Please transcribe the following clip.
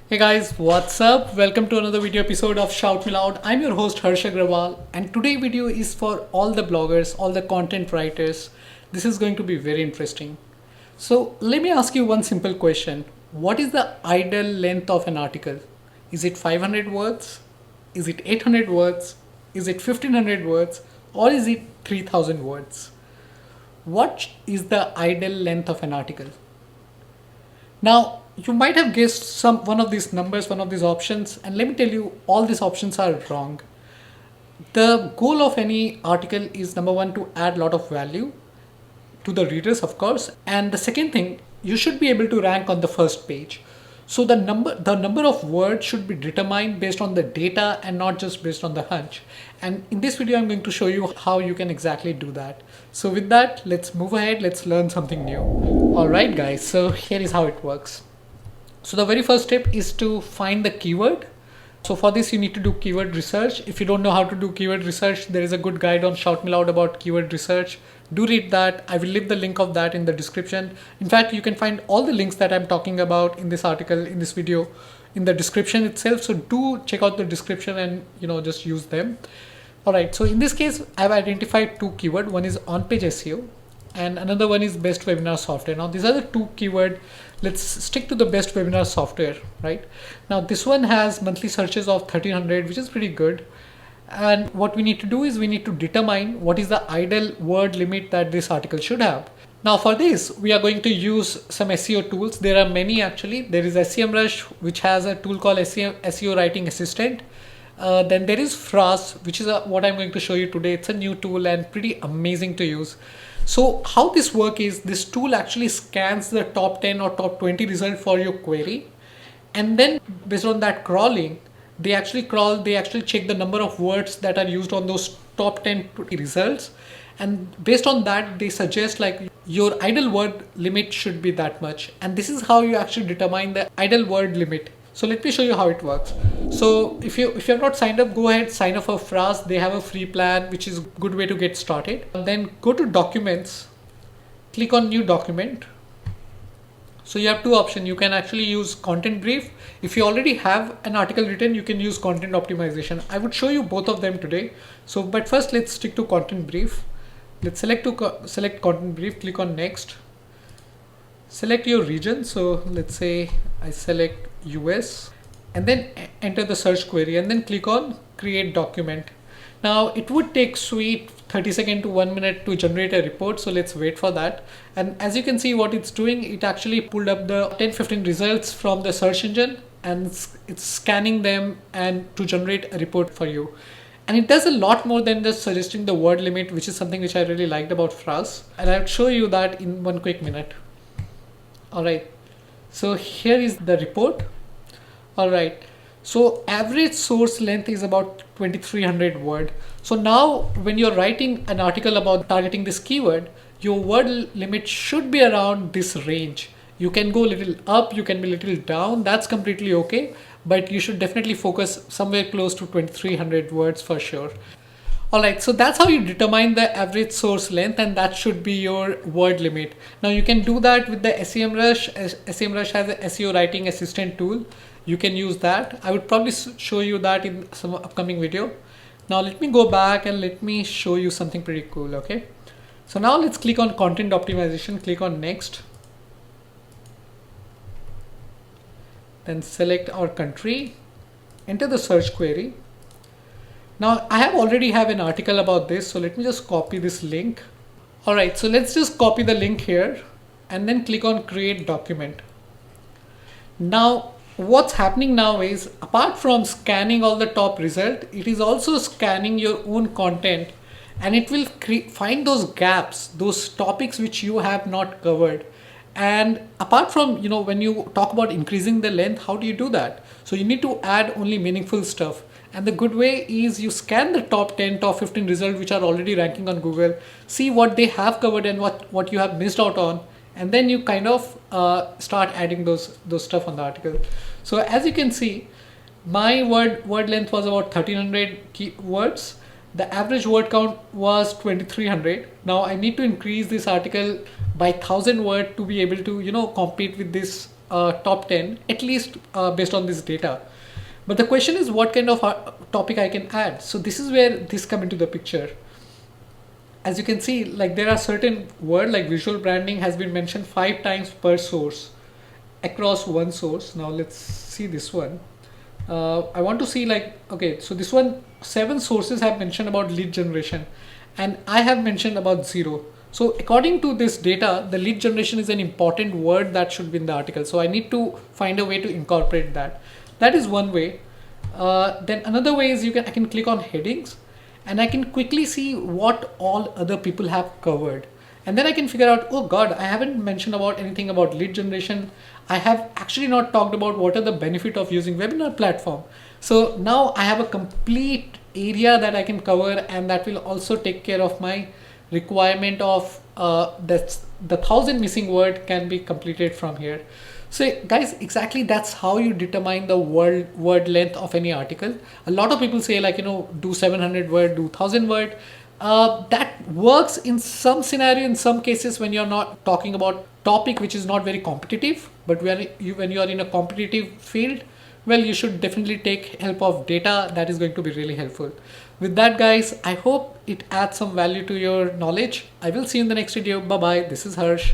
Hey guys, what's up? Welcome to another video episode of ShoutMeLoud. I'm your host Agrawal, and today's video is for all the bloggers, all the content writers. This is going to be very interesting. So let me ask you one simple question. What is the ideal length of an article? Is it 500 words? Is it 800 words? Is it 1500 words? Or is it 3000 words? What is the ideal length of an article? Now, you might have guessed one of these numbers, one of these options, and let me tell you, all these options are wrong. The goal of any article is number one, to add a lot of value to the readers, of course, and the second thing, you should be able to rank on the first page. So the number of words should be determined based on the data and not just based on the hunch. And in this video, I'm going to show you how you can exactly do that. So with that, let's move ahead. Let's learn something new. All right, guys. So here is how it works. So the very first step is to find the keyword. So for this, you need to do keyword research. If you don't know how to do keyword research, there is a good guide on ShoutMeLoud about keyword research. Do read that. I will leave the link of that in the description. In fact, you can find all the links that I'm talking about in this article, in this video, in the description itself. So do check out the description and just use them. All right. So in this case, I've identified two keywords. One is on-page SEO, and another one is best webinar software. Now these are the two keywords. Let's stick to the best webinar software, right? Now this one has monthly searches of 1300, which is pretty good. And what we need to do is we need to determine what is the ideal word limit that this article should have. Now for this, we are going to use some SEO tools. There are many actually. There is SEMRush, which has a tool called SEO Writing Assistant. Then there is Phrase, which is what I'm going to show you today. It's a new tool and pretty amazing to use. So how this works is this tool actually scans the top 10 or top 20 results for your query. And then based on that crawling, they actually check the number of words that are used on those top 10 results. And based on that, they suggest like your ideal word limit should be that much. And this is how you actually determine the ideal word limit. So let me show you how it works. So if you have not signed up, go ahead, sign up for Phrase. They have a free plan, which is a good way to get started. And then go to documents, click on new document. So you have two options. You can actually use content brief. If you already have an article written, you can use content optimization. I would show you both of them today. So, but first let's stick to content brief. Let's select content brief, click on next. Select your region. So let's say I select US and then enter the search query and then click on create document. Now it would take sweet 30 seconds to 1 minute to generate a report. So let's wait for that. And as you can see what it's doing, it actually pulled up the 10-15 results from the search engine and it's scanning them and to generate a report for you. And it does a lot more than just suggesting the word limit, which is something which I really liked about Phrase. And I'll show you that in one quick minute. All right. So here is the report. All right. So average source length is about 2300 word. So now when you're writing an article about targeting this keyword, your word limit should be around this range. You can go a little up, you can be a little down. That's completely okay. But you should definitely focus somewhere close to 2300 words for sure. All right, so that's how you determine the average source length, and that should be your word limit. Now you can do that with the SEMRush. SEMRush has an SEO writing assistant tool. You can use that. I would probably show you that in some upcoming video. Now let me go back and let me show you something pretty cool, okay? So now let's click on content optimization, click on next. Then select our country, enter the search query. Now I already have an article about this, so let me just copy this link. All right, so let's just copy the link here and then click on create document. Now what's happening now is, apart from scanning all the top result, it is also scanning your own content and it will find those gaps, those topics which you have not covered. And apart from, when you talk about increasing the length, how do you do that? So you need to add only meaningful stuff. And the good way is you scan the top 10, top 15 results which are already ranking on Google, see what they have covered and what you have missed out on. And then you kind of start adding those stuff on the article. So as you can see, my word length was about 1300 words. The average word count was 2300. Now I need to increase this article by 1000 words to be able to, compete with this top 10, at least based on this data. But the question is what kind of topic I can add. So this is where this come into the picture. As you can see, like there are certain words like visual branding has been mentioned 5 times per source across one source. Now let's see this one. I want to see like, okay, so this one, 7 sources have mentioned about lead generation and I have mentioned about 0. So according to this data, the lead generation is an important word that should be in the article. So I need to find a way to incorporate that. That is one way. Then another way is I can click on headings and I can quickly see what all other people have covered. And then I can figure out, oh God, I haven't mentioned about anything about lead generation. I have actually not talked about what are the benefit of using webinar platform. So now I have a complete area that I can cover, and that will also take care of my requirement of that's the 1,000 missing word can be completed from here. So guys, exactly that's how you determine the word length of any article. A lot of people say like, do 700 word, do 1,000 word. That works in some scenario, in some cases when you're not talking about topic which is not very competitive, but when you are in a competitive field, well, you should definitely take help of data. That is going to be really helpful. With that guys, I hope it adds some value to your knowledge. I will see you in the next video. Bye bye. This is Harsh.